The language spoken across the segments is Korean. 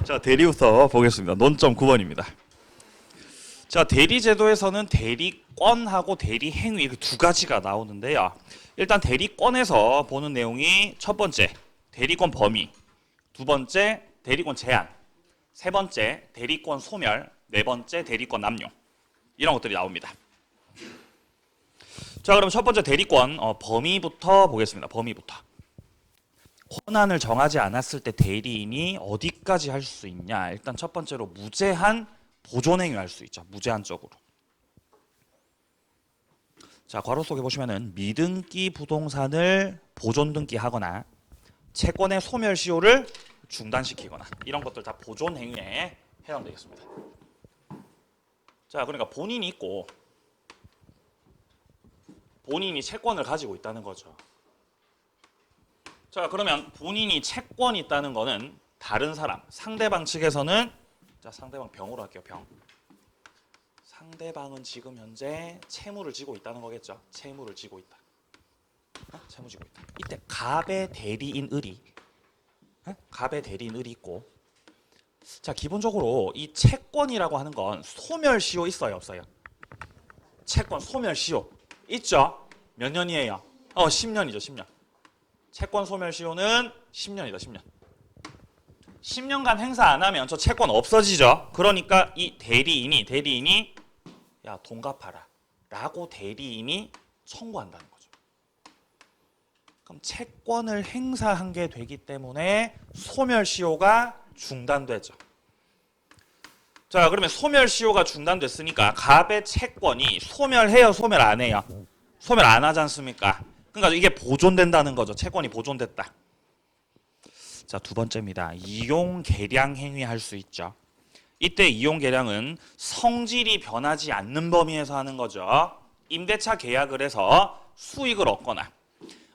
자, 대리부터 보겠습니다. 논점 9번입니다. 자, 대리제도에서는 대리권하고 대리행위 이렇게 두 가지가 나오는데요. 일단 대리권에서 보는 내용이 첫 번째, 대리권 범위, 두 번째, 대리권 제한, 세 번째, 대리권 소멸, 네 번째, 대리권 남용 이런 것들이 나옵니다. 자, 그럼 첫 번째 대리권 범위부터 보겠습니다. 범위부터. 권한을 정하지 않았을 때 대리인이 어디까지 할 수 있냐. 일단 첫 번째로 무제한 보존행위 할 수 있죠. 무제한적으로. 자, 괄호 속에 보시면은 미등기 부동산을 보존 등기하거나 채권의 소멸 시효를 중단시키거나 이런 것들 다 보존 행위에 해당되겠습니다. 자, 그러니까 본인이 있고 본인이 채권을 가지고 있다는 거죠. 자, 그러면 본인이 채권이 있다는 거는 다른 사람, 상대방 측에서는 자, 상대방 병으로 할게요. 병. 상대방은 지금 현재 채무를 지고 있다는 거겠죠. 채무를 지고 있다. 채무 지고 있다. 이때 갑의 대리인 을이 갑의 대리인 을이 있고 자, 기본적으로 이 채권이라고 하는 건 소멸시효 있어요, 없어요? 채권 소멸시효 있죠? 몇 년이에요? 10년이죠, 10년. 채권 소멸시효는 10년이다, 10년. 10년간 행사 안 하면 저 채권 없어지죠. 그러니까 이 대리인이 야, 돈 갚아라 라고 대리인이 청구한다는 거죠. 그럼 채권을 행사한 게 되기 때문에 소멸시효가 중단되죠. 자, 그러면 소멸시효가 중단됐으니까 갑의 채권이 소멸해요, 소멸 안 해요? 소멸 안 하지 않습니까? 그러니까 이게 보존된다는 거죠. 채권이 보존됐다. 자, 두 번째입니다. 이용 계량 행위 할 수 있죠. 이때 이용 계량은 성질이 변하지 않는 범위에서 하는 거죠. 임대차 계약을 해서 수익을 얻거나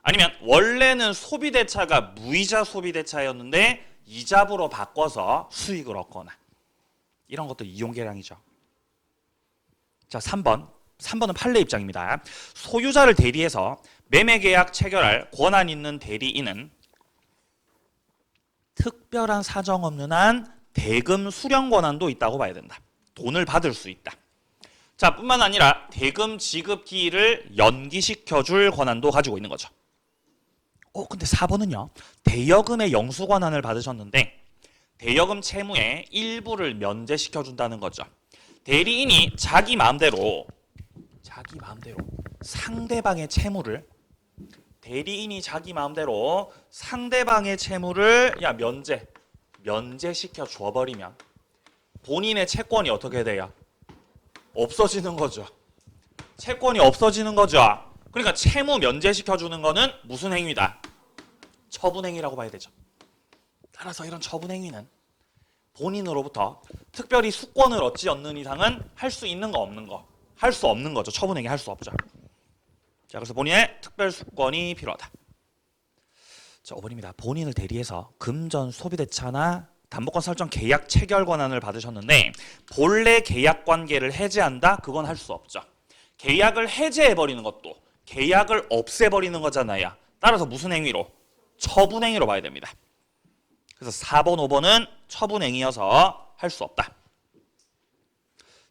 아니면 원래는 소비대차가 무이자 소비대차였는데 이자부로 바꿔서 수익을 얻거나 이런 것도 이용 계량이죠. 자, 3번은 판례 입장입니다. 소유자를 대리해서 매매계약 체결할 권한 있는 대리인은 특별한 사정 없는 한 대금 수령 권한도 있다고 봐야 된다. 돈을 받을 수 있다. 자, 뿐만 아니라 대금 지급 기일을 연기시켜줄 권한도 가지고 있는 거죠. 근데 4번은요. 대여금의 영수 권한을 받으셨는데 대여금 채무의 일부를 면제시켜준다는 거죠. 대리인이 자기 마음대로 상대방의 채무를 면제시켜 줘버리면 본인의 채권이 어떻게 돼요? 없어지는 거죠. 채권이 없어지는 거죠. 그러니까 채무 면제시켜 주는 거는 무슨 행위다? 처분행위라고 봐야 되죠. 따라서 이런 처분행위는 본인으로부터 특별히 수권을 얻지 않는 이상은 할 수 있는 거 없는 거, 할 수 없는 거죠. 처분행위 할 수 없죠. 자, 그래서 본인의 특별 수권이 필요하다. 자, 5번입니다. 본인을 대리해서 금전 소비대차나 담보권 설정 계약 체결 권한을 받으셨는데 본래 계약 관계를 해제한다? 그건 할 수 없죠. 계약을 해제해버리는 것도 계약을 없애버리는 거잖아요. 따라서 무슨 행위로? 처분행위로 봐야 됩니다. 그래서 4번, 5번은 처분행위여서 할 수 없다.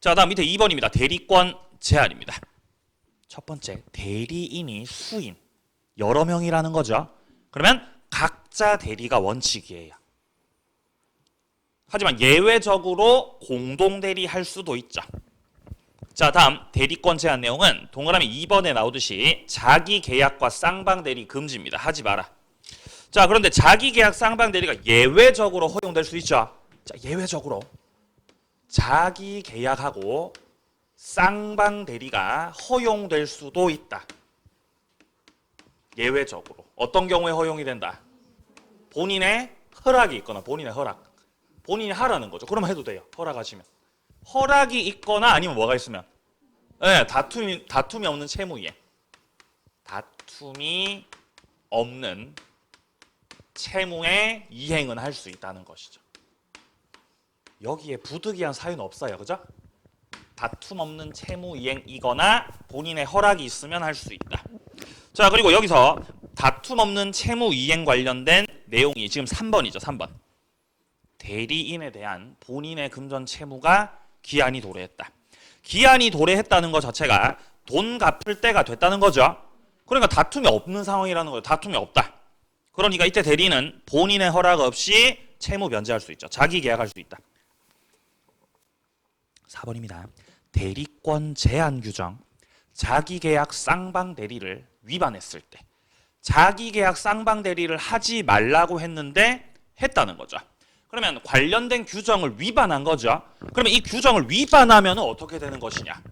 자, 다음 밑에 2번입니다. 대리권 제한입니다. 첫 번째, 대리인이 수인, 여러 명이라는 거죠. 그러면 각자 대리가 원칙이에요. 하지만 예외적으로 공동 대리할 수도 있죠. 자, 다음 대리권 제한 내용은 동그라미 2번에 나오듯이 자기 계약과 쌍방 대리 금지입니다. 하지 마라. 자, 그런데 자기 계약 쌍방 대리가 예외적으로 허용될 수 있죠. 자, 예외적으로 자기 계약하고 쌍방 대리가 허용될 수도 있다. 예외적으로. 어떤 경우에 허용이 된다? 본인의 허락이 있거나 본인의 허락. 본인이 하라는 거죠. 그러면 해도 돼요. 허락하시면. 허락이 있거나 아니면 뭐가 있으면 네, 다툼이 없는 채무이행. 다툼이 없는 채무의 이행은 할 수 있다는 것이죠. 여기에 부득이한 사유는 없어요. 그죠? 다툼 없는 채무 이행이거나 본인의 허락이 있으면 할 수 있다. 자, 그리고 여기서 다툼 없는 채무 이행 관련된 내용이 지금 3번이죠. 3번. 대리인에 대한 본인의 금전 채무가 기한이 도래했다. 기한이 도래했다는 것 자체가 돈 갚을 때가 됐다는 거죠. 그러니까 다툼이 없는 상황이라는 거예요. 다툼이 없다. 그러니까 이때 대리인은 본인의 허락 없이 채무 변제할 수 있죠. 자기 계약할 수 있다. 4번입니다. 대리권 제한 규정. 자기 계약 쌍방 대리를 위반했을 때 자기 계약 쌍방 대리를 하지 말라고 했는데 했다는 거죠. 그러면 관련된 규정을 위반한 거죠. 그러면 이 규정을 위반하면 어떻게 되는 것이냐?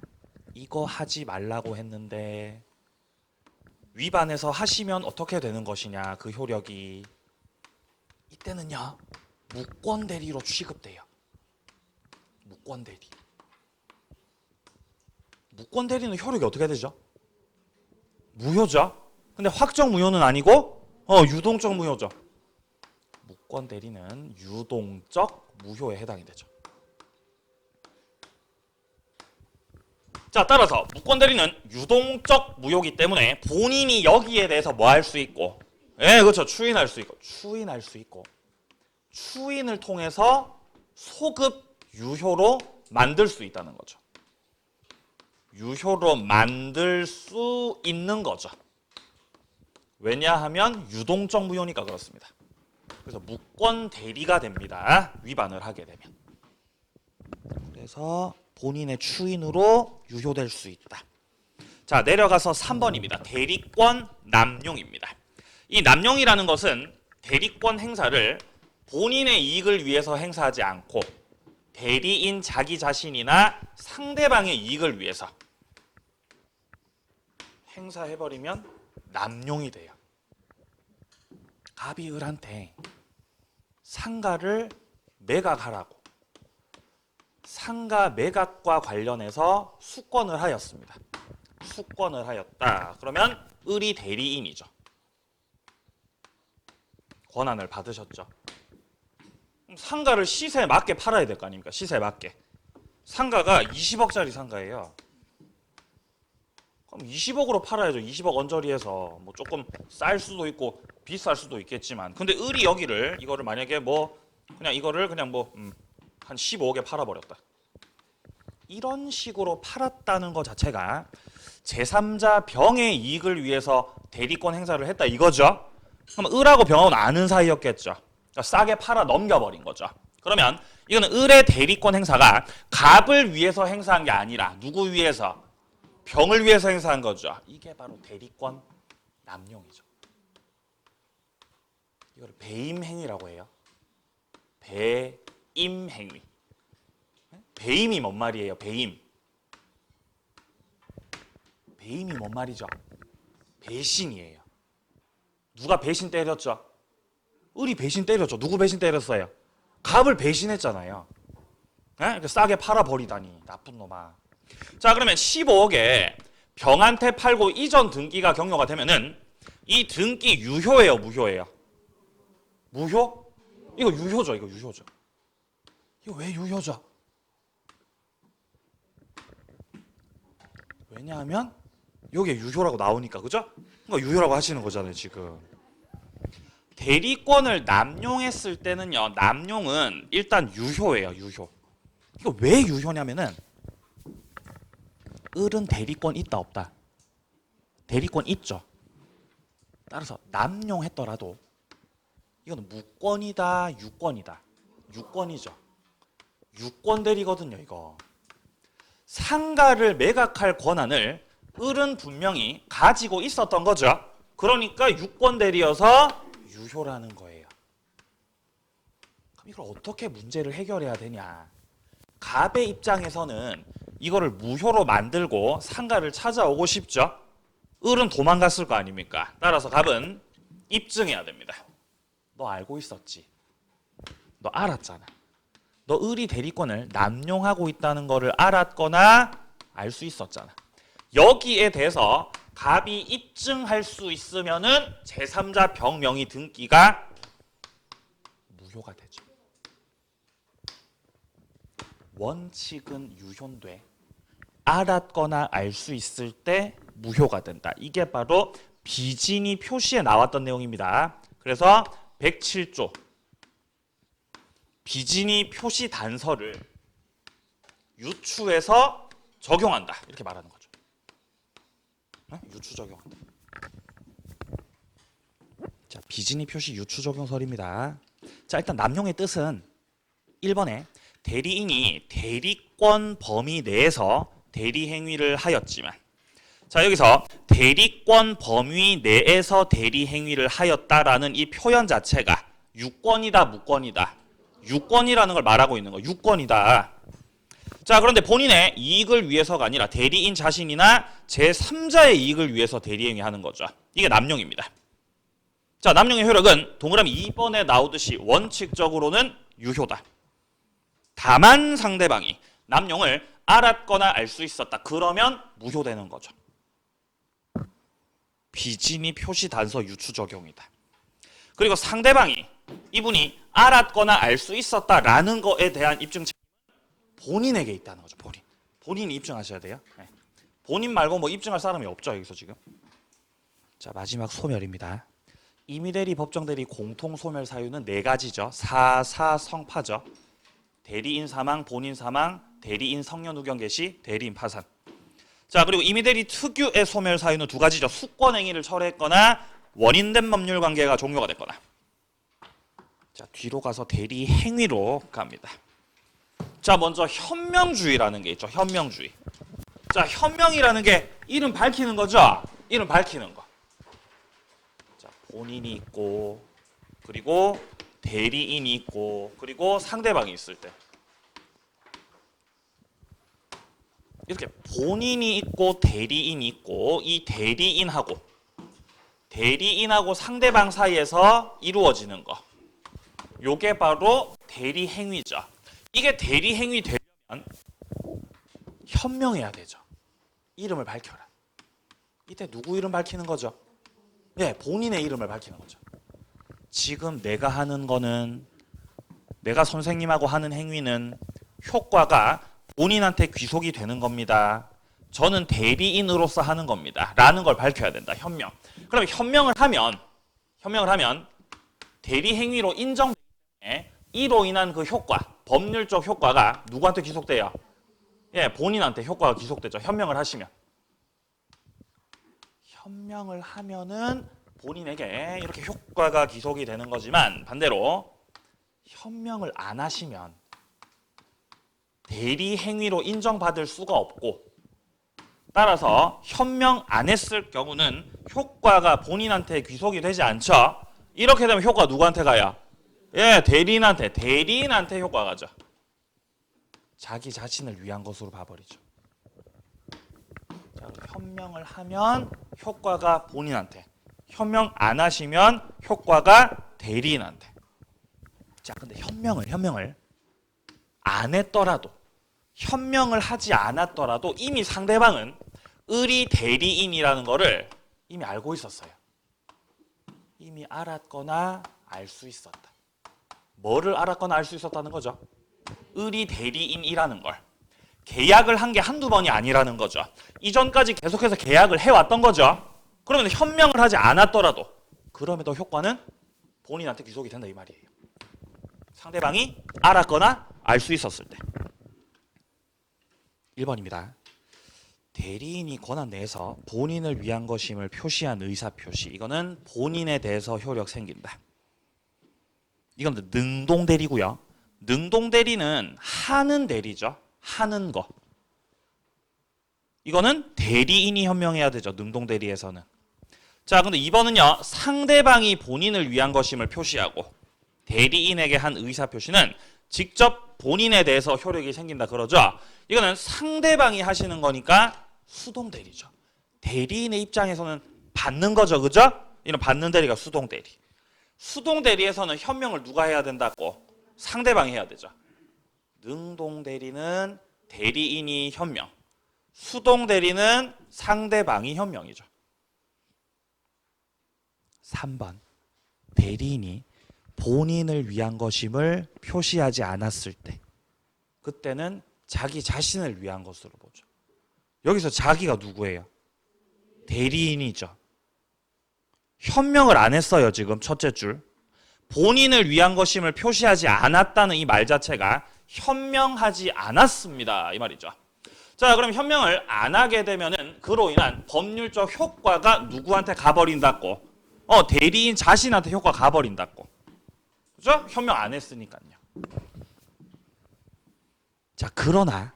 이거 하지 말라고 했는데 위반해서 하시면 어떻게 되는 것이냐? 그 효력이 이때는요. 무권 대리로 취급돼요. 무권 대리. 무권 대리는 효력이 어떻게 되죠? 무효죠. 근데 확정 무효는 아니고 유동적 무효죠. 무권 대리는 유동적 무효에 해당이 되죠. 자, 따라서 무권 대리는 유동적 무효이기 때문에 본인이 여기에 대해서 뭐 할 수 있고, 예, 그렇죠. 추인할 수 있고, 추인을 통해서 소급 유효로 만들 수 있다는 거죠. 유효로 만들 수 있는 거죠. 왜냐하면 유동적 무효니까 그렇습니다. 그래서 무권 대리가 됩니다. 위반을 하게 되면. 그래서 본인의 추인으로 유효될 수 있다. 자, 내려가서 3번입니다. 대리권 남용입니다. 이 남용이라는 것은 대리권 행사를 본인의 이익을 위해서 행사하지 않고 대리인 자기 자신이나 상대방의 이익을 위해서 행사해버리면 남용이 돼요. 갑이 을한테 상가를 매각하라고 상가 매각과 관련해서 수권을 하였습니다. 수권을 하였다. 그러면 을이 대리인이죠. 권한을 받으셨죠. 상가를 시세에 맞게 팔아야 될 거 아닙니까? 시세에 맞게. 상가가 20억짜리 상가예요. 그럼 20억으로 팔아야죠. 20억 언저리에서 뭐 조금 쌀 수도 있고 비쌀 수도 있겠지만, 근데 을이 여기를 이거를 만약에 그냥 이거를 그냥 한 15억에 팔아버렸다. 이런 식으로 팔았다는 것 자체가 제3자 병의 이익을 위해서 대리권 행사를 했다 이거죠. 그럼 을하고 병하고는 아는 사이였겠죠. 그러니까 싸게 팔아 넘겨버린 거죠. 그러면 이거는 을의 대리권 행사가 갑을 위해서 행사한 게 아니라 누구 위해서? 병을 위해서 행사한 거죠. 이게 바로 대리권 남용이죠. 이걸 배임행위라고 해요. 배임행위. 배임이 뭔 말이에요? 배임. 배임이 뭔 말이죠? 배신이에요. 누가 배신 때렸죠? 을이 배신 때렸죠. 누구 배신 때렸어요? 갑을 배신했잖아요. 네? 싸게 팔아버리다니 나쁜 놈아. 자, 그러면 15억에 병한테 팔고 이전 등기가 경료가 되면은 이 등기 유효예요, 무효예요? 무효? 이거 유효죠. 이거 유효죠. 이거 왜 유효죠? 왜냐하면 여기에 유효라고 나오니까, 그죠? 그러니까 유효라고 하시는 거잖아요, 지금. 대리권을 남용했을 때는요, 남용은 일단 유효예요, 유효. 이거 왜 유효냐면은 을은 대리권 있다 없다? 대리권 있죠. 따라서 남용했더라도 이거는 무권이다, 유권이다. 유권이죠. 유권 대리거든요, 이거. 상가를 매각할 권한을 을은 분명히 가지고 있었던 거죠. 그러니까 유권 대리여서 유효라는 거예요. 그럼 이걸 어떻게 문제를 해결해야 되냐? 갑의 입장에서는 이거를 무효로 만들고 상가를 찾아오고 싶죠. 을은 도망갔을 거 아닙니까? 따라서 갑은 입증해야 됩니다. 너 알고 있었지? 너 알았잖아. 너 을이 대리권을 남용하고 있다는 거를 알았거나 알 수 있었잖아. 여기에 대해서 갑이 입증할 수 있으면은 제3자 병명의 등기가 무효가 되죠. 원칙은 유효인데 알았거나 알 수 있을 때 무효가 된다. 이게 바로 비진이 표시에 나왔던 내용입니다. 그래서 107조 비진이 표시 단서를 유추해서 적용한다. 이렇게 말하는 거죠. 네? 유추 적용한다. 자, 비진이 표시 유추 적용설입니다. 자, 일단 남용의 뜻은 1번에 대리인이 대리권 범위 내에서 대리 행위를 하였지만, 자, 여기서 대리권 범위 내에서 대리 행위를 하였다라는 이 표현 자체가 유권이다, 무권이다. 유권이라는 걸 말하고 있는 거. 유권이다. 자, 그런데 본인의 이익을 위해서가 아니라 대리인 자신이나 제3자의 이익을 위해서 대리 행위하는 거죠. 이게 남용입니다. 자, 남용의 효력은 동그라미 2번에 나오듯이 원칙적으로는 유효다. 다만 상대방이 남용을 알았거나 알 수 있었다. 그러면 무효되는 거죠. 비진이 표시 단서 유추 적용이다. 그리고 상대방이 이분이 알았거나 알 수 있었다라는 거에 대한 입증 책임은 본인에게 있다는 거죠. 본인이 입증하셔야 돼요. 네. 본인 말고 뭐 입증할 사람이 없죠. 여기서 지금. 자, 마지막 소멸입니다. 임의대리, 법정대리 공통 소멸 사유는 4가지죠. 사사성파죠. 대리인 사망, 본인 사망, 대리인 성년후견 개시, 대리인 파산. 자, 그리고 임의대리 특유의 소멸 사유는 2가지죠. 수권행위를 철회했거나 원인된 법률 관계가 종료가 됐거나. 자, 뒤로 가서 대리 행위로 갑니다. 자, 먼저 현명주의라는 게 있죠. 현명주의. 자, 현명이라는 게 이름 밝히는 거죠. 이름 밝히는 거. 자, 본인이 있고, 그리고 대리인이 있고, 그리고 상대방이 있을 때. 이렇게 본인이 있고 대리인이 있고, 이 대리인하고 상대방 사이에서 이루어지는 거. 요게 바로 대리 행위죠. 이게 대리 행위 되려면 현명해야 되죠. 이름을 밝혀라. 이때 누구 이름 밝히는 거죠? 네, 본인의 이름을 밝히는 거죠. 지금 내가 하는 거는, 내가 선생님하고 하는 행위는 효과가 본인한테 귀속이 되는 겁니다. 저는 대리인으로서 하는 겁니다. 라는 걸 밝혀야 된다. 현명. 그러면 현명을 하면 대리 행위로 인정되기 때문에 이로 인한 그 효과, 법률적 효과가 누구한테 귀속돼요? 예, 본인한테 효과가 귀속되죠. 현명을 하시면. 현명을 하면은 본인에게 이렇게 효과가 귀속이 되는 거지만, 반대로 현명을 안 하시면 대리 행위로 인정받을 수가 없고, 따라서 현명 안 했을 경우는 효과가 본인한테 귀속이 되지 않죠. 이렇게 되면 효과가 누구한테 가요? 예, 대리인한테 효과가 가죠. 자기 자신을 위한 것으로 봐버리죠. 자, 현명을 하면 효과가 본인한테, 현명 안 하시면 효과가 대리인한테. 자, 근데 현명을 안 했더라도, 현명을 하지 않았더라도 이미 상대방은 의리 대리인이라는 거를 이미 알고 있었어요. 이미 알았거나 알 수 있었다. 뭐를 알았거나 알 수 있었다는 거죠? 의리 대리인이라는 걸. 계약을 한 게 한두 번이 아니라는 거죠. 이전까지 계속해서 계약을 해왔던 거죠. 그러면 현명을 하지 않았더라도 그럼에도 효과는 본인한테 귀속이 된다 이 말이에요. 상대방이 알았거나 알 수 있었을 때. 1번입니다. 대리인이 권한 내에서 본인을 위한 것임을 표시한 의사표시. 이거는 본인에 대해서 효력 생긴다. 이건 능동대리고요. 능동대리는 하는 대리죠. 하는 거. 이거는 대리인이 현명해야 되죠. 능동대리에서는. 자, 근데 2번은요. 상대방이 본인을 위한 것임을 표시하고 대리인에게 한 의사표시는 직접 본인에 대해서 효력이 생긴다 그러죠. 이거는 상대방이 하시는 거니까 수동대리죠. 대리인의 입장에서는 받는 거죠. 그죠? 이런 받는 대리가 수동대리. 수동대리에서는 현명을 누가 해야 된다고? 상대방이 해야 되죠. 능동대리는 대리인이 현명, 수동대리는 상대방이 현명이죠. 3번. 대리인이 본인을 위한 것임을 표시하지 않았을 때, 그때는 자기 자신을 위한 것으로 보죠. 여기서 자기가 누구예요? 대리인이죠. 현명을 안 했어요. 지금 첫째 줄. 본인을 위한 것임을 표시하지 않았다는 이 말 자체가 현명하지 않았습니다. 이 말이죠. 자, 그럼 현명을 안 하게 되면은 그로 인한 법률적 효과가 누구한테 가버린다고? 대리인 자신한테 효과 가버린다고. 그죠? 현명 안 했으니까요. 자, 그러나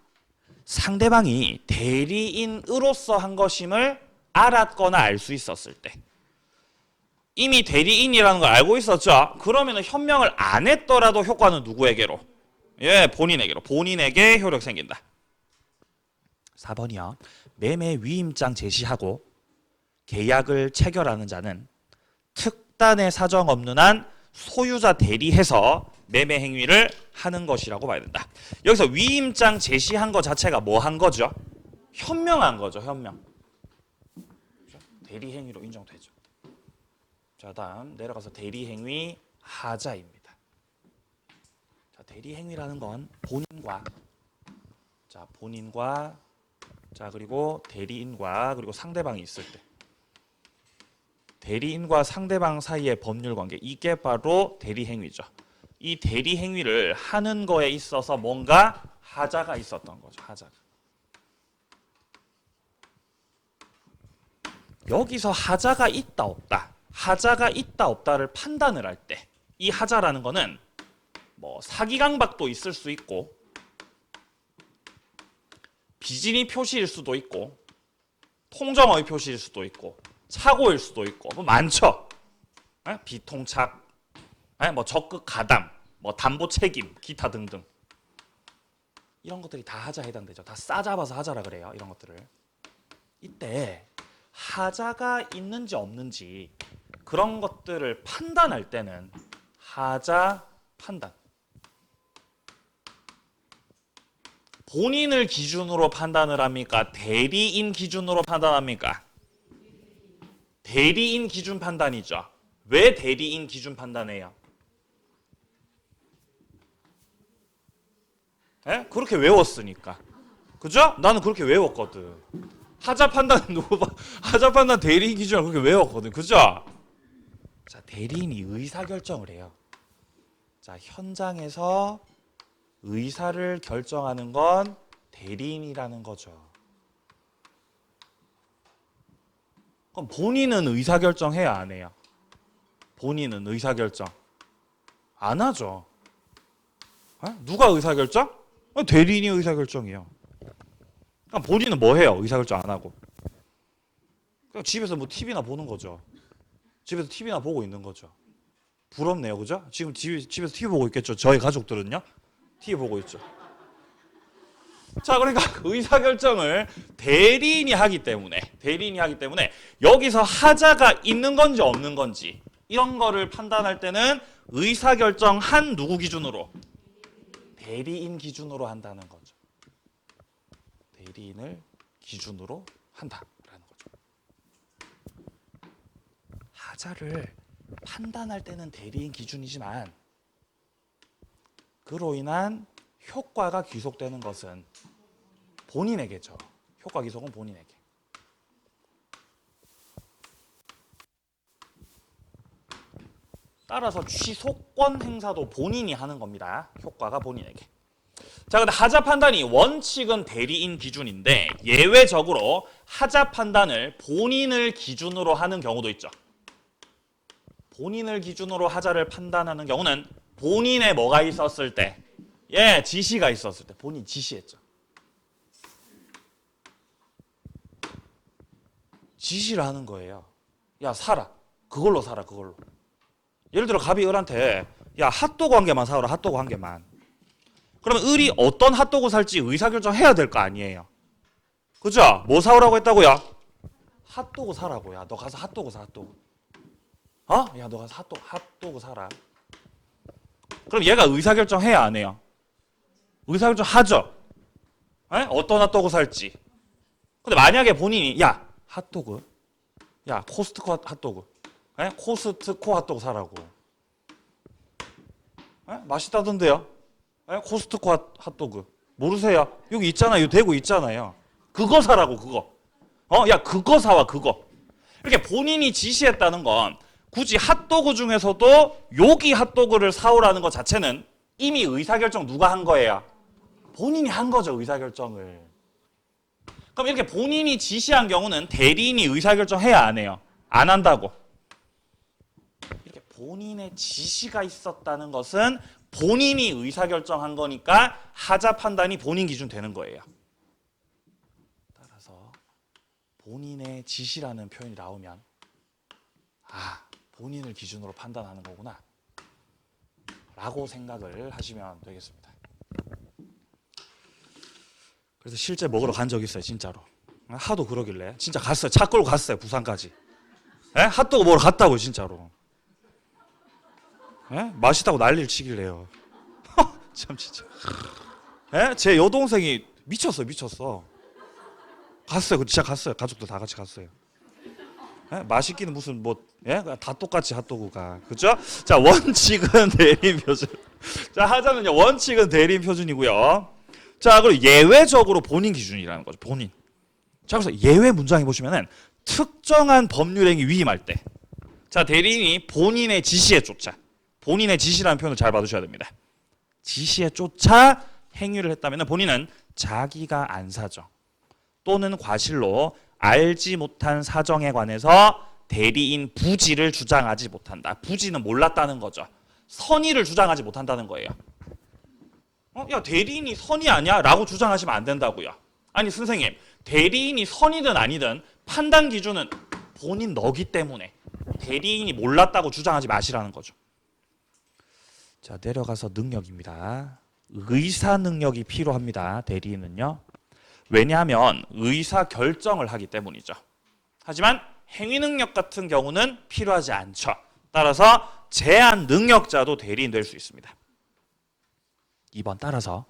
상대방이 대리인으로서 한 것임을 알았거나 알 수 있었을 때, 이미 대리인이라는 걸 알고 있었죠. 그러면 현명을 안 했더라도 효과는 누구에게로? 예, 본인에게로. 본인에게 효력 생긴다. 4번이요. 매매 위임장 제시하고 계약을 체결하는 자는 특단의 사정 없는 한 소유자 대리해서 매매 행위를 하는 것이라고 봐야 된다. 여기서 위임장 제시한 것 자체가 뭐 한 거죠? 현명한 거죠. 현명. 대리 행위로 인정되죠. 자, 다음 내려가서 대리 행위 하자입니다. 자, 대리 행위라는 건 본인과 자, 그리고 대리인과 그리고 상대방이 있을 때, 대리인과 상대방 사이의 법률 관계, 이게 바로 대리 행위죠. 이 대리 행위를 하는 거에 있어서 뭔가 하자가 있었던 거죠. 하자가. 여기서 하자가 있다 없다, 하자가 있다 없다를 판단을 할 때, 이 하자라는 거는 뭐 사기강박도 있을 수 있고, 비진이 표시일 수도 있고, 통정어의 표시일 수도 있고, 착오일 수도 있고, 뭐 많죠. 비통착, 뭐 적극 가담, 뭐 담보 책임, 기타 등등. 이런 것들이 다 하자에 해당되죠. 다 싸잡아서 하자라 그래요. 이런 것들을. 이때 하자가 있는지 없는지 그런 것들을 판단할 때는 하자 판단. 본인을 기준으로 판단을 합니까? 대리인 기준으로 판단합니까? 대리인 기준 판단이죠. 왜 대리인 기준 판단해요? 에? 그렇게 외웠으니까. 그죠? 나는 그렇게 외웠거든. 하자 판단 누구 봐? 하자 판단 대리인 기준을 그렇게 외웠거든. 그죠? 자, 대리인이 의사 결정을 해요. 자, 현장에서 의사를 결정하는 건 대리인이라는 거죠. 그럼 본인은 의사 결정해야 안 해요? 본인은 의사 결정 안 하죠. 누가 의사 결정? 대리인이 의사 결정이에요. 그럼 본인은 뭐 해요? 의사 결정 안 하고. 그냥 집에서 뭐 TV나 보는 거죠. 집에서 TV나 보고 있는 거죠. 부럽네요, 그죠? 지금 집에서 TV 보고 있겠죠. 저희 가족들은요, TV 보고 있죠. 자, 그러니까 의사 결정을 대리인이 하기 때문에 여기서 하자가 있는 건지 없는 건지 이런 거를 판단할 때는 의사 결정한 누구 기준으로? 대리인 기준으로 한다는 거죠. 대리인을 기준으로 한다라는 거죠. 하자를 판단할 때는 대리인 기준이지만 그로 인한 효과가 귀속되는 것은 본인에게죠. 효과 귀속은 본인에게. 따라서 취소권 행사도 본인이 하는 겁니다. 효과가 본인에게. 자, 근데 하자 판단이 원칙은 대리인 기준인데 예외적으로 하자 판단을 본인을 기준으로 하는 경우도 있죠. 본인을 기준으로 하자를 판단하는 경우는 본인의 뭐가 있었을 때, 지시가 있었을 때, 본인 지시했죠. 지시를 하는 거예요. 야, 사라. 그걸로 사라, 그걸로. 예를 들어 갑이 을한테 야, 핫도그 한 개만 사오라, 핫도그 한 개만. 그러면 을이 어떤 핫도그 살지 의사결정해야 될 거 아니에요. 그죠? 뭐 사오라고 했다고요? 핫도그 사라고. 야, 너 가서 핫도그 사, 핫도그. 야, 너 가서 핫도그 사라. 그럼 얘가 의사결정해야 안 해요? 의사결정 하죠. 어떤 핫도그 살지. 근데 만약에 본인이 야, 핫도그. 야, 코스트코 핫도그. 코스트코 핫도그 사라고. 맛있다던데요? 코스트코 핫도그. 모르세요? 여기 있잖아요. 대구 있잖아요. 그거 사라고, 그거. 야, 그거 사와, 그거. 이렇게 본인이 지시했다는 건 굳이 핫도그 중에서도 여기 핫도그를 사오라는 것 자체는 이미 의사결정 누가 한 거예요? 본인이 한 거죠, 의사결정을. 그럼 이렇게 본인이 지시한 경우는 대리인이 의사결정해야 안 해요? 안 한다고. 이렇게 본인의 지시가 있었다는 것은 본인이 의사결정한 거니까 하자 판단이 본인 기준 되는 거예요. 따라서 본인의 지시라는 표현이 나오면 본인을 기준으로 판단하는 거구나 라고 생각을 하시면 되겠습니다. 그래서 실제 먹으러 간 적 있어요, 진짜로. 하도 그러길래 진짜 갔어요. 차 끌고 갔어요, 부산까지. 핫도그 먹으러 갔다고요, 진짜로. 맛있다고 난리를 치길래요. 참 진짜. 제 여동생이 미쳤어. 갔어요, 진짜 갔어요. 가족들 다 같이 갔어요. 맛있기는 무슨 다 똑같이 핫도그가, 그죠? 자, 원칙은 대리인 표준. 자, 하자면요, 원칙은 대리인 표준이고요. 자, 그리고 예외적으로 본인 기준이라는 거죠, 본인. 자, 그래서 예외 문장에 보시면은 특정한 법률행위 위임할 때, 자, 대리인이 본인의 지시에 쫓아, 본인의 지시라는 표현을 잘 봐두셔야 됩니다. 지시에 쫓아 행위를 했다면 본인은 자기가 안 사정 또는 과실로 알지 못한 사정에 관해서 대리인 부지를 주장하지 못한다. 부지는 몰랐다는 거죠. 선의를 주장하지 못한다는 거예요. 야, 대리인이 선의 아니야? 라고 주장하시면 안 된다고요. 아니, 선생님, 대리인이 선의든 아니든 판단 기준은 본인 너기 때문에 대리인이 몰랐다고 주장하지 마시라는 거죠. 자, 내려가서 능력입니다. 의사 능력이 필요합니다, 대리인은요. 왜냐하면 의사 결정을 하기 때문이죠. 하지만 행위 능력 같은 경우는 필요하지 않죠. 따라서 제한 능력자도 대리인 될 수 있습니다. 2번 따라서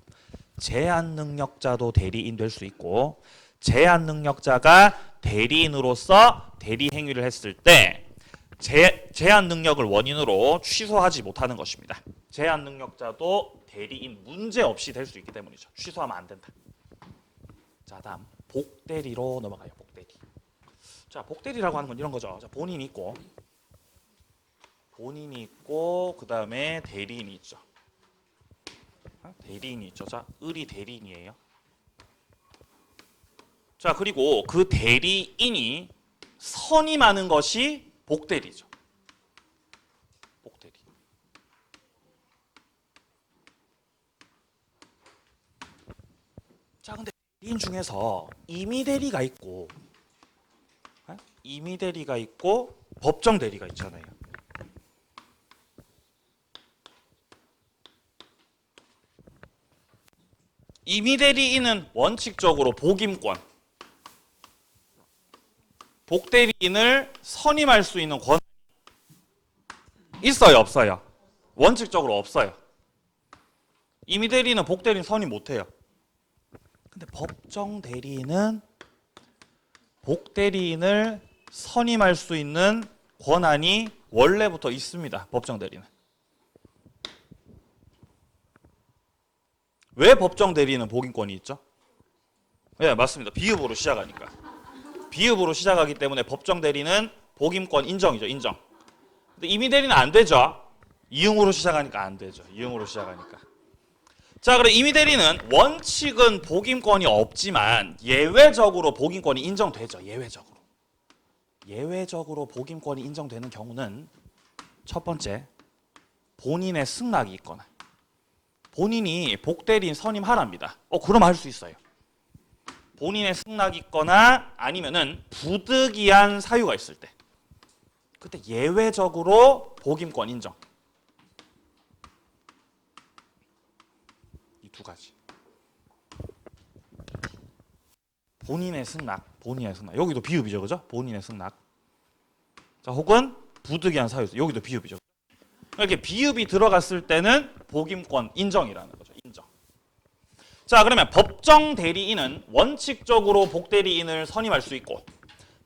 제한 능력자도 대리인 될 수 있고, 제한 능력자가 대리인으로서 대리 행위를 했을 때 제한 능력을 원인으로 취소하지 못하는 것입니다. 제한 능력자도 대리인 문제 없이 될 수 있기 때문이죠. 취소하면 안 된다. 자, 다음 복대리로 넘어가요. 복대리. 자, 복대리라고 하는 건 이런 거죠. 자, 본인이 있고 그 다음에 대리인이 있죠. 대리인이 있죠. 자, 을이 대리인이에요. 자, 그리고 그 대리인이 선임하는 것이 복대리죠. 복대리. 자, 근데 대리인 중에서 임의 대리가 있고, 임의 대리가 있고 법정 대리가 있잖아요. 임의 대리인은 원칙적으로 복임권, 복대리인을 선임할 수 있는 권한이 있어요, 없어요? 원칙적으로 없어요. 임의 대리인은 복대리인 선임 못해요. 근데 법정 대리인은 복대리인을 선임할 수 있는 권한이 원래부터 있습니다. 법정 대리는. 왜 법정 대리인은 복임권이 있죠? 네, 맞습니다. 비읍으로 시작하니까. 비읍으로 시작하기 때문에 법정 대리는 복임권 인정이죠. 인정. 근데 임의 대리는 안 되죠. 이응으로 시작하니까 안 되죠. 이응으로 시작하니까. 자, 그럼 임의 대리는 원칙은 복임권이 없지만 예외적으로 복임권이 인정되죠. 예외적으로. 예외적으로 복임권이 인정되는 경우는 첫 번째, 본인의 승낙이 있거나 본인이 복대리인 선임하랍니다. 그럼 할 수 있어요. 본인의 승낙이 있거나 아니면은 부득이한 사유가 있을 때, 그때 예외적으로 복임권 인정. 이 두 가지. 본인의 승낙. 여기도 비읍이죠, 그죠? 본인의 승낙. 자, 혹은 부득이한 사유. 여기도 비읍이죠. 이렇게 비읍이 들어갔을 때는 복임권 인정이라는 거죠. 인정. 자, 그러면 법정 대리인은 원칙적으로 복대리인을 선임할 수 있고,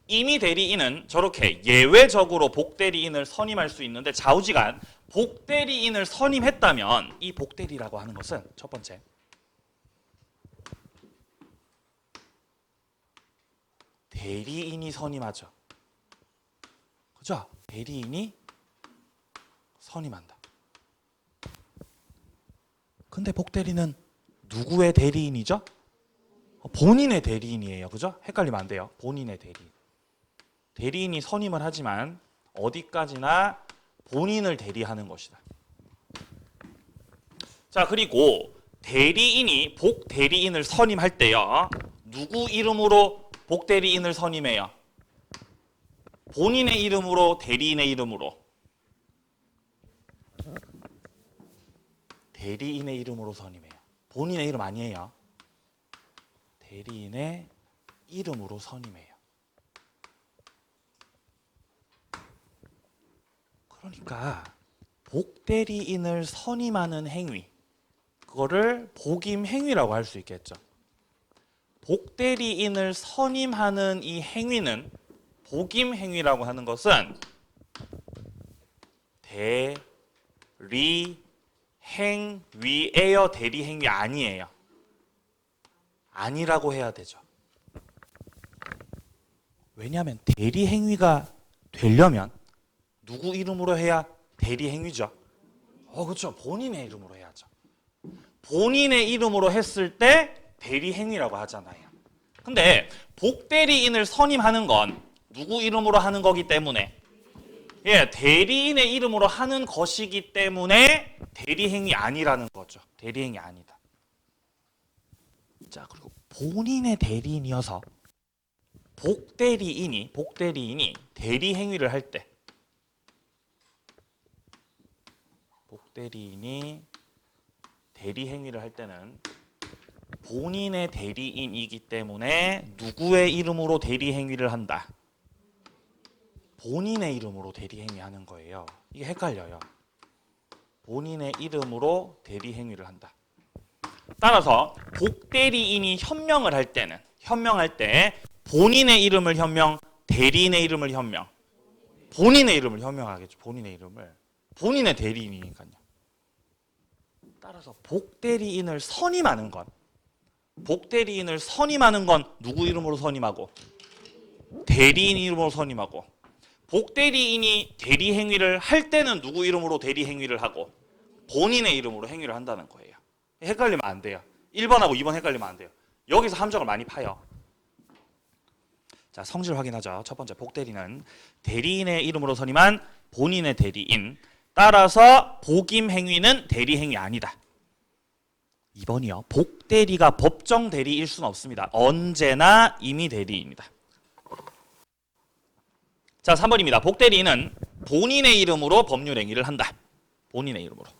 임의 대리인은 저렇게 예외적으로 복대리인을 선임할 수 있는데, 좌우지간 복대리인을 선임했다면 이 복대리라고 하는 것은 첫 번째, 대리인이 선임하죠. 그죠? 대리인이 선임한다. 근데 복대리는 누구의 대리인이죠? 본인의 대리인이에요. 그죠? 헷갈리면 안 돼요. 본인의 대리인. 대리인이 선임을 하지만 어디까지나 본인을 대리하는 것이다. 자, 그리고 대리인이 복대리인을 선임할 때요. 누구 이름으로 복대리인을 선임해요? 본인의 이름으로, 대리인의 이름으로? 대리인의 이름으로 선임해요. 본인의 이름 아니에요. 대리인의 이름으로 선임해요. 그러니까 복대리인을 선임하는 행위, 그거를 복임행위라고 할 수 있겠죠. 복대리인을 선임하는 이 행위는, 복임행위라고 하는 것은 대리행위예요, 대리행위 아니에요? 아니라고 해야 되죠. 왜냐하면 대리행위가 되려면 누구 이름으로 해야 대리행위죠? 그렇죠. 본인의 이름으로 해야죠. 본인의 이름으로 했을 때 대리행위라고 하잖아요. 근데 복대리인을 선임하는 건 누구 이름으로 하는 거기 때문에, 대리인의 이름으로 하는 것이기 때문에 대리행위 아니라는 거죠. 대리행위 아니다. 자, 그리고 본인의 대리인이어서 복대리인이 대리행위를 할 때, 복대리인이 대리행위를 할 때는 본인의 대리인이기 때문에 누구의 이름으로 대리행위를 한다? 본인의 이름으로 대리행위하는 거예요. 이게 헷갈려요. 본인의 이름으로 대리행위를 한다. 따라서 복대리인이 현명을 할 때는, 현명할 때 본인의 이름을 현명, 대리인의 이름을 현명? 본인의 이름을 현명하겠죠. 본인의 이름을. 본인의 대리인이니까요. 따라서 복대리인을 선임하는 건, 복대리인을 선임하는 건 누구 이름으로 선임하고? 대리인 이름으로 선임하고. 복대리인이 대리행위를 할 때는 누구 이름으로 대리행위를 하고? 본인의 이름으로 행위를 한다는 거예요. 헷갈리면 안 돼요. 1번하고 2번 헷갈리면 안 돼요. 여기서 함정을 많이 파요. 자, 성질 확인하죠. 첫 번째, 복대리는 대리인의 이름으로 선임한 본인의 대리인. 따라서 복임행위는 대리행위 아니다. 2번이요. 복대리가 법정 대리일 수는 없습니다. 언제나 임의 대리입니다. 자, 3번입니다. 복대리인은 본인의 이름으로 법률행위를 한다. 본인의 이름으로.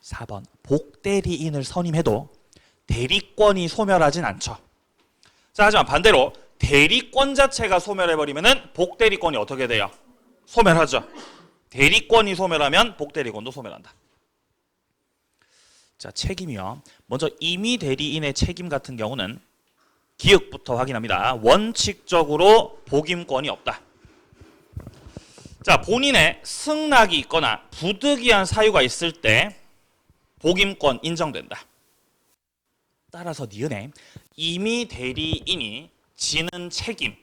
4번. 복대리인을 선임해도 대리권이 소멸하진 않죠. 자, 하지만 반대로 대리권 자체가 소멸해버리면 복대리권이 어떻게 돼요? 소멸하죠. 대리권이 소멸하면 복대리권도 소멸한다. 자, 책임이요. 먼저 임의 대리인의 책임 같은 경우는 기억부터 확인합니다. 원칙적으로 복임권이 없다. 자, 본인의 승낙이 있거나 부득이한 사유가 있을 때 복임권 인정된다. 따라서 니은에 임의 대리인이 지는 책임,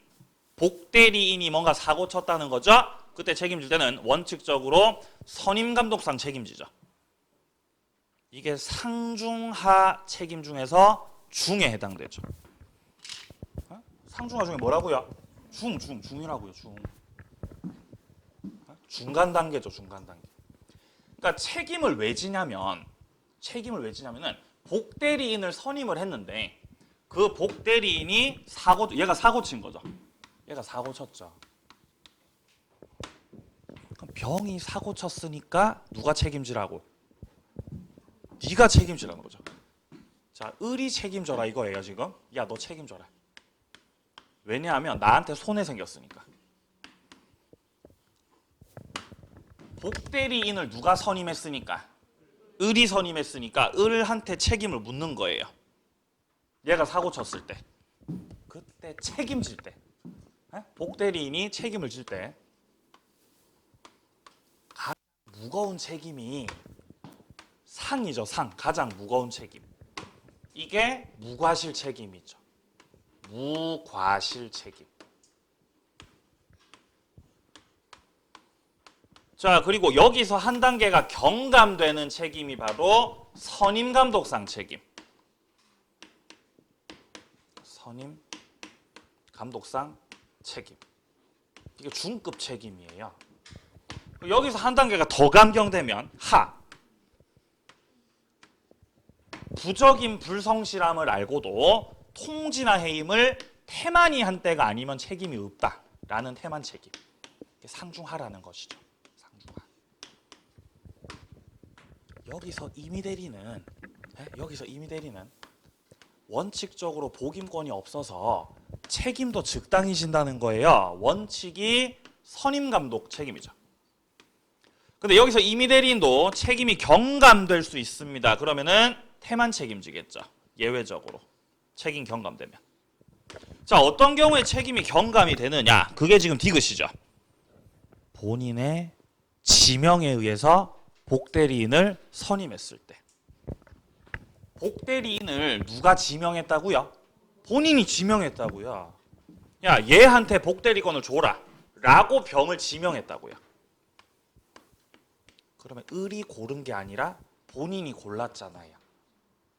복대리인이 뭔가 사고 쳤다는 거죠. 그때 책임질 때는 원칙적으로 선임감독상 책임지죠. 이게 상중하 책임 중에서 중에 해당되죠. 상중하 중에 뭐라고요? 중이라고요. 중간 단계죠. 중간 단계. 그러니까 책임을 왜 지냐면은 복대리인을 선임을 했는데 그 복대리인이 얘가 사고 친 거죠. 얘가 사고 쳤죠. 그럼 병이 사고 쳤으니까 누가 책임지라고? 네가 책임지라는 거죠. 자, 을이 책임져라 이거예요 지금. 야, 너 책임져라. 왜냐하면 나한테 손해 생겼으니까. 복대리인을 누가 선임했으니까? 을이 선임했으니까 을한테 책임을 묻는 거예요. 얘가 사고 쳤을 때. 그때 책임질 때. 복대리인이 책임을 질 때 가장 무거운 책임이 상이죠. 상. 가장 무거운 책임. 이게 무과실 책임이죠. 무과실 책임. 자, 그리고 여기서 한 단계가 경감되는 책임이 바로 선임 감독상 책임. 선임 감독상 책임. 이게 중급 책임이에요. 여기서 한 단계가 더 감경되면 하. 부적인 불성실함을 알고도 통지나 해임을 태만히 한 때가 아니면 책임이 없다라는 태만 책임. 상중하라는 것이죠. 상중하. 여기서 이미 대리는 원칙적으로 복임권이 없어서 책임도 적당히 진다는 거예요. 원칙이 선임 감독 책임이죠. 근데 여기서 이미 대리인도 책임이 경감될 수 있습니다. 그러면은 태만 책임지겠죠. 예외적으로 책임 경감되면. 자, 어떤 경우에 책임이 경감이 되느냐? 그게 지금 디귿이죠. 본인의 지명에 의해서 복대리인을 선임했을 때. 복대리인을 누가 지명했다고요? 본인이 지명했다고요. 야, 얘한테 복대리권을 줘라 라고 병을 지명했다고요. 그러면 을이 고른 게 아니라 본인이 골랐잖아요.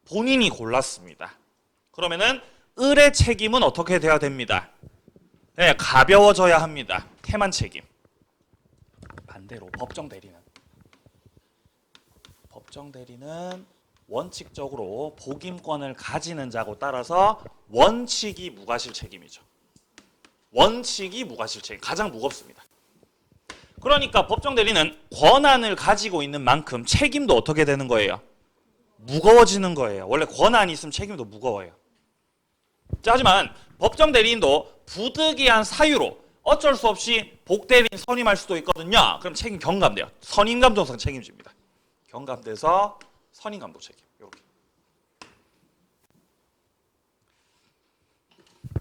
본인이 골랐습니다. 그러면은 을의 책임은 어떻게 돼야 됩니다? 네, 가벼워져야 합니다. 태만 책임. 반대로 법정 대리는 원칙적으로 복임권을 가지는 자고 따라서 원칙이 무과실 책임이죠. 원칙이 무과실 책임. 가장 무겁습니다. 그러니까 법정 대리는 권한을 가지고 있는 만큼 책임도 어떻게 되는 거예요? 무거워지는 거예요. 원래 권한이 있으면 책임도 무거워요. 자, 하지만 법정 대리인도 부득이한 사유로 어쩔 수 없이 복대리인 선임할 수도 있거든요. 그럼 책임 경감돼요. 선임 감독상 책임집니다. 경감돼서 선임 감독 책임. 이렇게.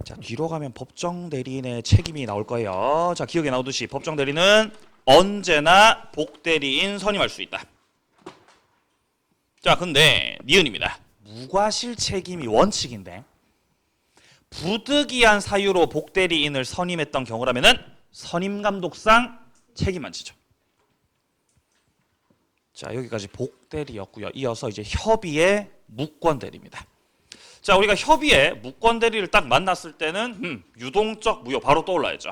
자, 뒤로 가면 법정 대리인의 책임이 나올 거예요. 자, 기억에 나오듯이 법정 대리는 언제나 복대리인 선임할 수 있다. 자, 근데 니은입니다. 무과실 책임이 원칙인데 부득이한 사유로 복대리인을 선임했던 경우라면은 선임감독상 책임만 지죠. 자, 여기까지 복대리였고요. 이어서 이제 협의의 무권대리입니다. 자, 우리가 협의의 무권대리를 딱 만났을 때는 유동적 무효 바로 떠올라야죠.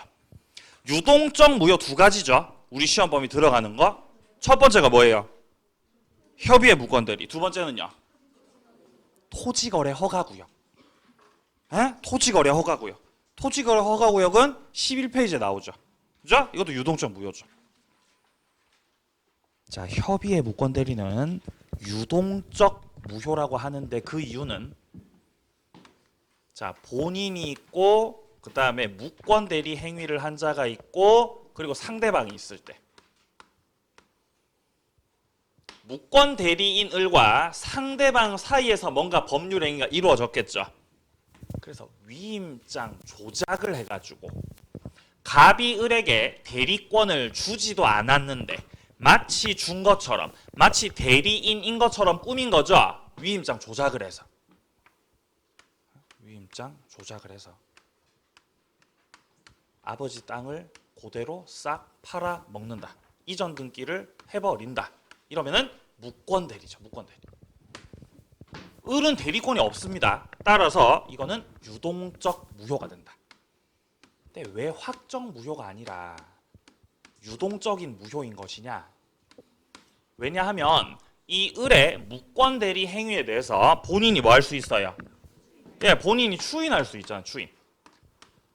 유동적 무효 두 가지죠. 우리 시험 범위 들어가는 거. 첫 번째가 뭐예요? 협의의 무권대리. 두 번째는요. 토지거래 허가구역. 토지거래 허가구역. 토지거래 허가구역은 11페이지에 나오죠. 그죠? 이것도 유동적 무효죠. 자, 협의의 무권대리는 유동적 무효라고 하는데 그 이유는 자, 본인이 있고 그 다음에 무권대리 행위를 한 자가 있고 그리고 상대방이 있을 때 무권대리인 을과 상대방 사이에서 뭔가 법률 행위가 이루어졌겠죠. 그래서 위임장 조작을 해가지고 갑이 을에게 대리권을 주지도 않았는데 마치 준 것처럼 마치 대리인인 것처럼 꾸민 거죠. 위임장 조작을 해서 아버지 땅을 그대로 싹 팔아 먹는다. 이전 등기를 해버린다. 이러면은 무권대리죠. 무권대리. 을은 대리권이 없습니다. 따라서 이거는 유동적 무효가 된다. 근데 왜 확정 무효가 아니라 유동적인 무효인 것이냐? 왜냐하면 이 을의 무권대리 행위에 대해서 본인이 뭐 할 수 있어요? 예, 본인이 추인할 수 있잖아요.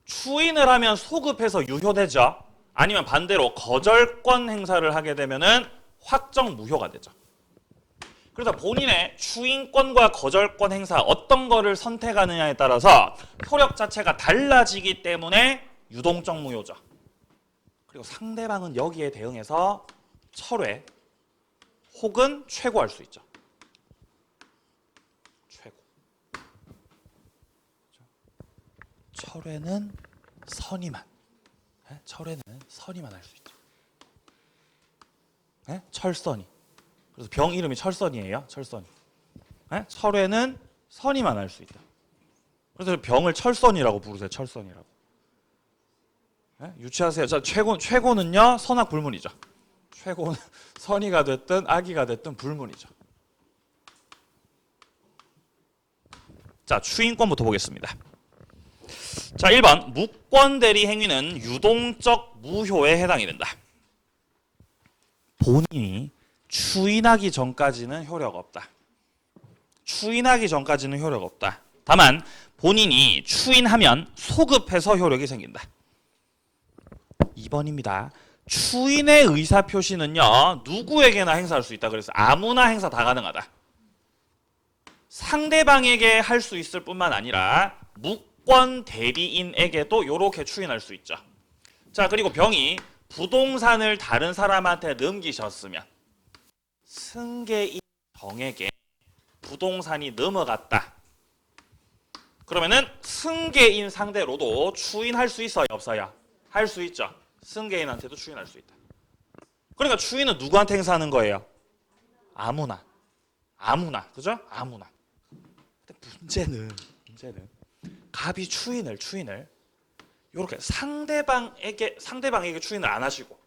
추인을 하면 소급해서 유효되죠. 아니면 반대로 거절권 행사를 하게 되면은 확정 무효가 되죠. 그래서 본인의 추인권과 거절권 행사 어떤 거를 선택하느냐에 따라서 효력 자체가 달라지기 때문에 유동적 무효죠. 그리고 상대방은 여기에 대응해서 철회 혹은 최고할 수 있죠. 최고. 철회는 선임한. 철회는 선임한 할 수 있죠. 철선이. 그래서 병 이름이 철선이에요. 철선이. 철회는 선임만 할 수 있다. 그래서 병을 철선이라고 부르세요. 철선이라고. 유추하세요. 자, 최고는요 선악 불문이죠. 최고는 선의가 됐든 악의가 됐든 불문이죠. 자, 추인권부터 보겠습니다. 자, 1번 무권 대리 행위는 유동적 무효에 해당이 된다. 본인이 추인하기 전까지는 효력 없다. 추인하기 전까지는 효력 없다. 다만 본인이 추인하면 소급해서 효력이 생긴다. 2번입니다. 추인의 의사표시는요, 누구에게나 행사할 수 있다. 그래서 아무나 행사 다 가능하다. 상대방에게 할 수 있을 뿐만 아니라 무권 대리인에게도 이렇게 추인할 수 있죠. 자, 그리고 병이 부동산을 다른 사람한테 넘기셨으면 승계인 정에게 부동산이 넘어갔다. 그러면은 승계인 상대로도 추인할 수 있어요, 없어요? 할 수 있죠. 승계인한테도 추인할 수 있다. 그러니까 추인은 누구한테 행사하는 거예요? 아무나. 아무나. 그죠? 아무나. 근데 문제는 갑이 추인을 이렇게 상대방에게 추인을 안 하시고,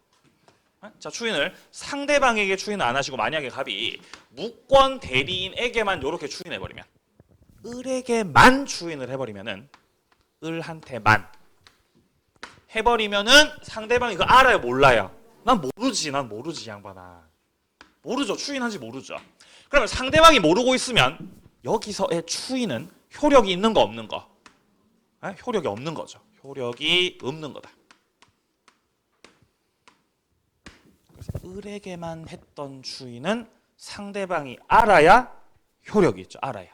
자, 추인을 상대방에게 추인을 안 하시고 만약에 갑이 무권 대리인에게만 이렇게 추인해 버리면, 을에게만 추인을 해버리면은, 을한테만 해버리면은 상대방이 그거 알아요, 몰라요? 난 모르지 양반아. 모르죠. 추인한지 모르죠. 그러면 상대방이 모르고 있으면 여기서의 추인은 효력이 있는 거 없는 거? 효력이 없는 거죠. 효력이 없는 거다. 그래서 을에게만 했던 추인은 상대방이 알아야 효력이 있죠. 알아야.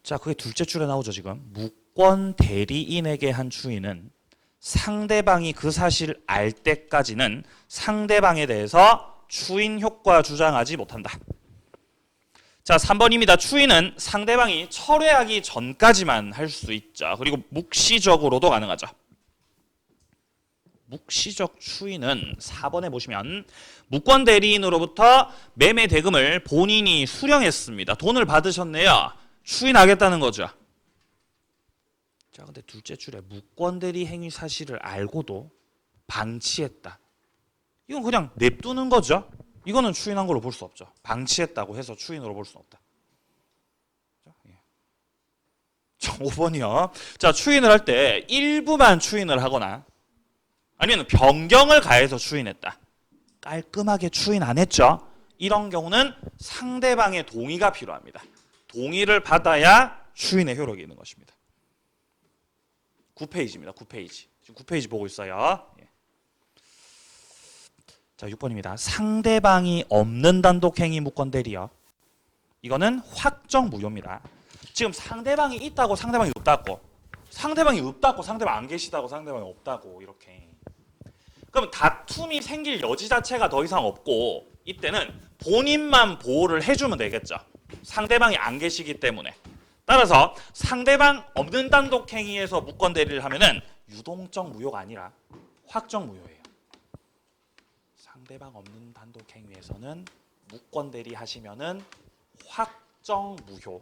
자, 그게 둘째 줄에 나오죠. 지금 무권 대리인에게 한 추인은 상대방이 그 사실을 알 때까지는 상대방에 대해서 추인 효과 주장하지 못한다. 자, 3번입니다. 추인은 상대방이 철회하기 전까지만 할 수 있죠. 그리고 묵시적으로도 가능하죠. 묵시적 추인은 4번에 보시면 무권 대리인으로부터 매매 대금을 본인이 수령했습니다. 돈을 받으셨네요. 추인하겠다는 거죠. 자, 근데 둘째 줄에 무권 대리 행위 사실을 알고도 방치했다. 이건 그냥 냅두는 거죠. 이거는 추인한 걸로 볼 수 없죠. 방치했다고 해서 추인으로 볼 수는 없다. 자, 5번이요. 자, 추인을 할 때 일부만 추인을 하거나 아니면 변경을 가해서 추인했다. 깔끔하게 추인 안 했죠. 이런 경우는 상대방의 동의가 필요합니다. 동의를 받아야 추인의 효력이 있는 것입니다. 9페이지입니다. 9페이지. 지금 9페이지 보고 있어요. 자, 6번입니다. 상대방이 없는 단독행위 무권 대리요. 이거는 확정 무효입니다. 지금 상대방이 있다고 상대방이 없다고, 상대방이 없다고 상대방 안 계시다고 상대방이 없다고, 이렇게. 그럼 다툼이 생길 여지 자체가 더 이상 없고, 이때는 본인만 보호를 해주면 되겠죠. 상대방이 안 계시기 때문에. 따라서 상대방 없는 단독행위에서 무권 대리를 하면은 유동적 무효가 아니라 확정 무효예요. 상대방 없는 단독행위에서는 무권 대리 하시면은 확정 무효.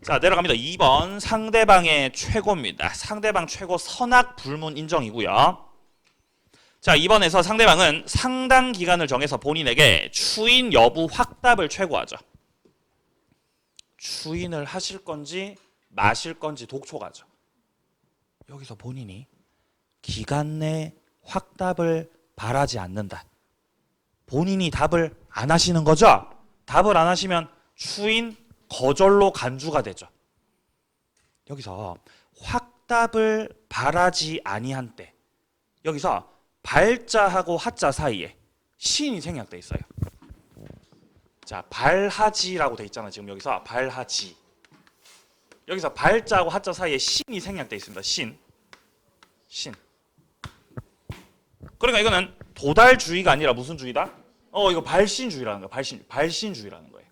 자, 내려갑니다. 2번 상대방의 최고입니다. 상대방 최고 선악 불문 인정이고요. 자, 2번에서 상대방은 상당 기간을 정해서 본인에게 추인 여부 확답을 최고하죠. 추인을 하실 건지 마실 건지 독촉하죠. 여기서 본인이 기간 내 확답을 바라지 않는다. 본인이 답을 안 하시는 거죠? 답을 안 하시면 추인 거절로 간주가 되죠. 여기서 확답을 바라지 아니한 때, 여기서 발자하고 하자 사이에 신이 생략돼 있어요. 자, 발하지라고 돼 있잖아요. 지금 여기서 발하지. 여기서 발자하고 하자 사이에 신이 생략돼 있습니다. 신. 그러니까 이거는 도달주의가 아니라 무슨 주의다? 이거 발신주의라는 거예요. 발신주의라는 거예요.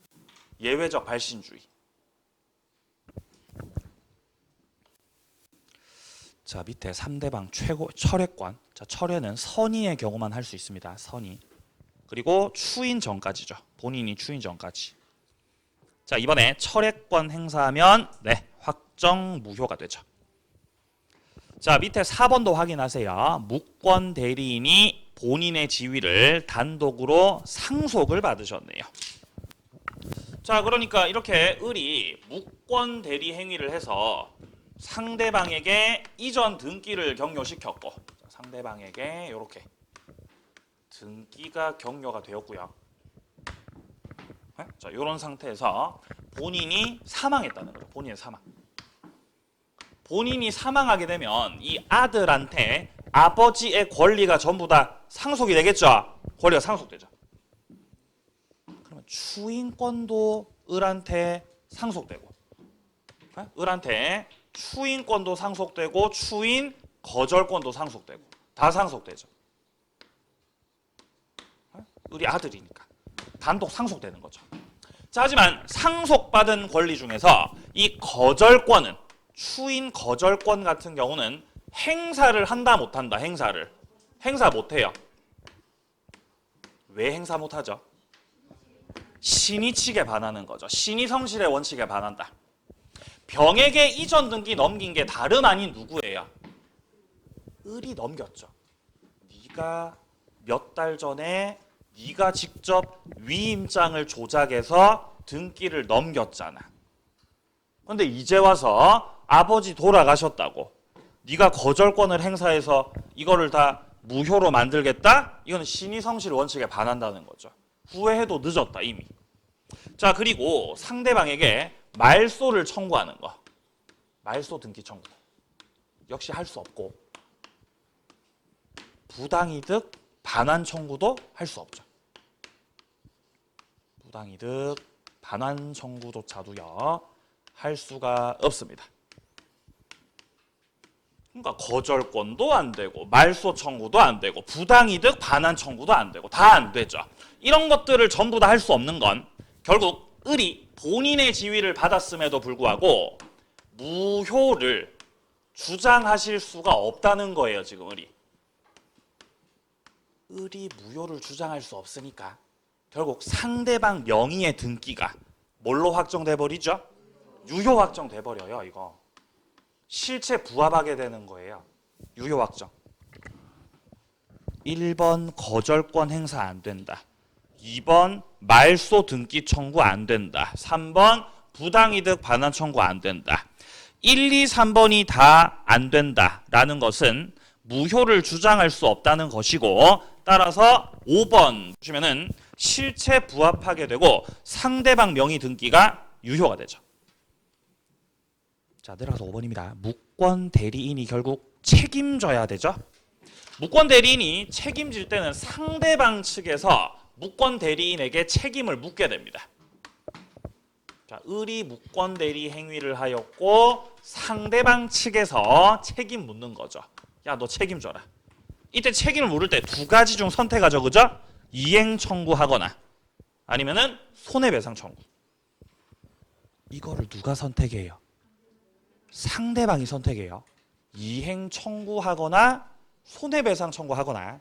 예외적 발신주의. 자, 밑에 상대방 최고 철회권. 자, 철회는 선의의 경우만 할 수 있습니다. 선의. 그리고 추인 전까지죠. 본인이 추인 전까지. 자, 이번에 철회권 행사하면 확정 무효가 되죠. 자, 밑에 4번도 확인하세요. 무권 대리인이 본인의 지위를 단독으로 상속을 받으셨네요. 자, 그러니까 이렇게 을이 무권 대리 행위를 해서 상대방에게 이전 등기를 격려시켰고, 상대방에게 이렇게 등기가 격려가 되었고요. 자, 이런 상태에서 본인이 사망했다는 거죠. 본인의 사망. 본인이 사망하게 되면 이 아들한테 아버지의 권리가 전부 다 상속이 되겠죠. 권리가 상속되죠. 그러면 추인권도 을한테 상속되고, 을한테 추인권도 상속되고 추인 거절권도 상속되고 다 상속되죠. 을이 아들이니까 단독 상속되는 거죠. 자, 하지만 상속받은 권리 중에서 이 거절권은, 추인 거절권 같은 경우는 행사를 한다 못한다. 행사 못해요. 왜 행사 못하죠? 신의칙에 반하는 거죠. 신의성실의 원칙에 반한다. 병에게 이전 등기 넘긴 게 다름 아닌 누구예요? 을이 넘겼죠. 네가 몇 달 전에 네가 직접 위임장을 조작해서 등기를 넘겼잖아. 근데 이제 와서 아버지 돌아가셨다고 네가 거절권을 행사해서 이거를 다 무효로 만들겠다? 이거는 신의성실 원칙에 반한다는 거죠. 후회해도 늦었다 이미. 자, 그리고 상대방에게 말소를 청구하는 거. 말소 등기 청구. 역시 할 수 없고, 부당이득 반환 청구도 할 수 없죠. 부당이득 반환 청구조차도요 할 수가 없습니다. 그러니까 거절권도 안 되고 말소 청구도 안 되고 부당이득 반환 청구도 안 되고 다 안 되죠. 이런 것들을 전부 다 할 수 없는 건 결국 을이 본인의 지위를 받았음에도 불구하고 무효를 주장하실 수가 없다는 거예요. 지금 을이 무효를 주장할 수 없으니까 결국 상대방 명의의 등기가 뭘로 확정돼 버리죠? 유효 확정돼 버려요. 이거 실체 부합하게 되는 거예요. 유효 확정. 1번 거절권 행사 안 된다. 2번 말소 등기 청구 안 된다. 3번 부당이득 반환 청구 안 된다. 1, 2, 3번이 다 안 된다라는 것은 무효를 주장할 수 없다는 것이고, 따라서 5번 보시면은 실체 부합하게 되고 상대방 명의 등기가 유효가 되죠. 자, 내려가서 5번입니다. 무권 대리인이 결국 책임져야 되죠. 무권 대리인이 책임질 때는 상대방 측에서 무권 대리인에게 책임을 묻게 됩니다. 자, 을이 무권 대리 행위를 하였고 상대방 측에서 책임 묻는 거죠. 야, 너 책임져라. 이때 책임을 물을 때 두 가지 중 선택하죠. 그죠? 이행 청구하거나 아니면은 손해배상 청구. 이거를 누가 선택해요? 상대방이 선택해요. 이행 청구하거나 손해배상 청구하거나.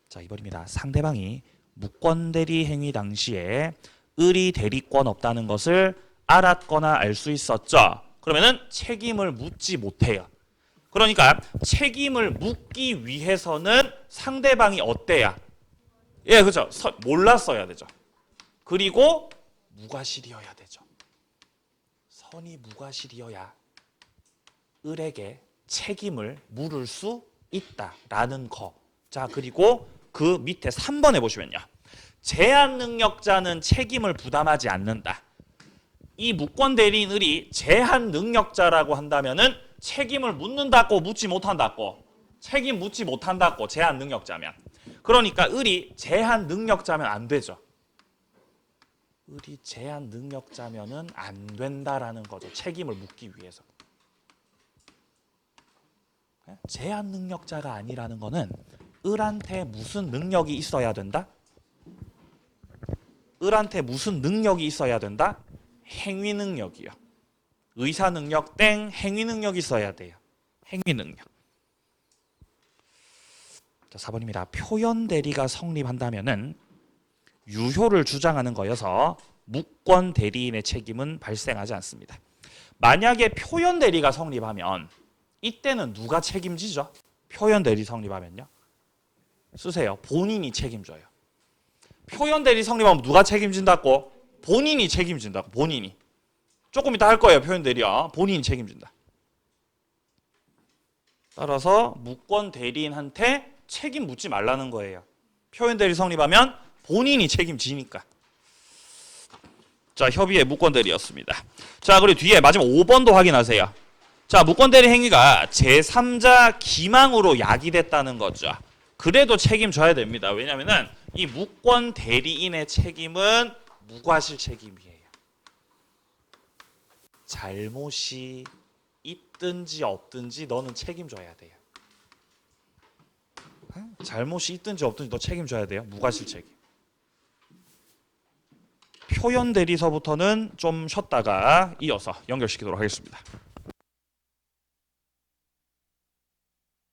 자, 2번입니다. 상대방이 무권 대리 행위 당시에 을이 대리권 없다는 것을 알았거나 알 수 있었죠. 그러면은 책임을 묻지 못해요. 그러니까 책임을 묻기 위해서는 상대방이 어때야? 예, 그렇죠. 몰랐어야 되죠. 그리고 무과실이어야 되죠. 선이 무과실이어야 을에게 책임을 물을 수 있다라는 거. 자, 그리고 그 밑에 3번에 보시면요. 제한 능력자는 책임을 부담하지 않는다. 이 무권 대리인 을이 제한 능력자라고 한다면은 책임을 묻는다고 묻지 못한다고. 책임 묻지 못한다고 제한 능력자면. 그러니까 을이 제한 능력자면 안 되죠. 을이 제한 능력자면은 안 된다라는 거죠. 책임을 묻기 위해서. 제한 능력자가 아니라는 거는 을한테 무슨 능력이 있어야 된다? 을한테 무슨 능력이 있어야 된다? 행위 능력이요. 의사 능력 땡 행위 능력이 있어야 돼요. 행위 능력. 자, 4번입니다. 표현 대리가 성립한다면은 유효를 주장하는 거여서 무권 대리인의 책임은 발생하지 않습니다. 만약에 표현 대리가 성립하면 이때는 누가 책임지죠? 표현 대리 성립하면요. 쓰세요. 본인이 책임져요. 표현 대리 성립하면 누가 책임진다고? 본인이 책임진다고. 본인이. 조금 이따 할 거예요. 표현 대리야. 본인이 책임진다. 따라서 무권 대리인한테 책임 묻지 말라는 거예요. 표현 대리 성립하면 본인이 책임지니까. 자, 협의의 무권 대리였습니다. 자, 그리고 뒤에 마지막 5번도 확인하세요. 자, 무권 대리 행위가 제3자 기망으로 야기됐다는 거죠. 그래도 책임져야 됩니다. 왜냐면은 이 무권 대리인의 책임은 무과실 책임이에요. 잘못이 있든지 없든지 너는 책임져야 돼요. 잘못이 있든지 없든지 너 책임져야 돼요. 무과실 책임. 표현 대리서부터는 좀 쉬었다가 이어서 연결시키도록 하겠습니다.